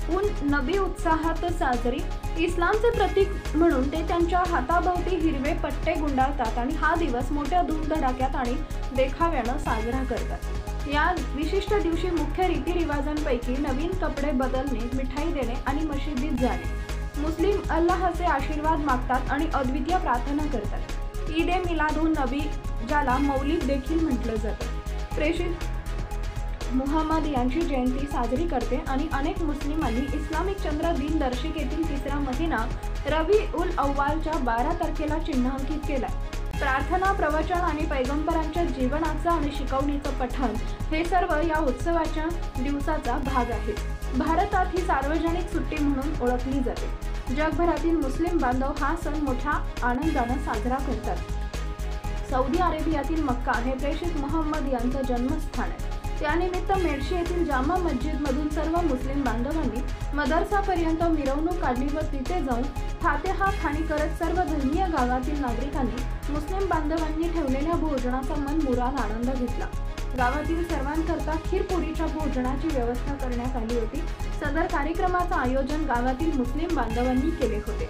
उन नबी उत्साहात साजरी। इस्लामचे प्रतीक म्हणून ते त्यांच्या हाताभोवती हिरवे पट्टे गुंडाळतात आणि हा दिवस मोठ्या धूमधडाक्यात आणि देखाव्यानं साजरा करतात। या विशिष्ट दिवशी मुख्य रीतिरिवाजांपैकी नवीन कपडे बदलणे, मिठाई देणे आणि मशिदीत जाणे। मुस्लिम अल्लाहचे आशीर्वाद मागतात आणि अद्वितीय प्रार्थना करतात। ईद ए मिलादुन नबी, ज्याला मौलिद देखील म्हटलं जातं, प्रेषित मुहम्मद यांची जयंती साजरी करते आणि अनेक मुस्लिमांनी इस्लामिक चंद्र दिनदर्शिकेतील तिसरा महिना रबी उल अव्वालच्या 12 तारखेला चिन्हांकित केला। प्रार्थना, प्रवचन आणि पैगंबरांच्या जीवनाचं आणि शिकवणीचं पठण हे सर्व या उत्सवाच्या दिवसाचा भाग आहे। भारतात ही सार्वजनिक सुट्टी म्हणून ओळखली जाते। जगभरातील मुस्लिम बांधव हा सण मोठ्या आनंदाने साजरा करतात। सौदी अरेबियातील मक्का हे प्रेषित मुहम्मद यांचं जन्मस्थान आहे। त्यानिमित्त मेडशी येथील जामा मस्जिदमधून सर्व मुस्लिम बांधवांनी मदरसापर्यंत मिरवणूक काढली व तिथे जाऊन फातेहा खाणी करत सर्व धर्मीय गावातील नागरिकांनी मुस्लिम बांधवांनी ठेवलेल्या भोजनाचा मनमुराद आनंद घेतला। गावातील सर्वांकरता खीरपुरीच्या भोजनाची व्यवस्था करण्यात आली होती। सदर कार्यक्रमाचं आयोजन गावातील मुस्लिम बांधवांनी केले होते।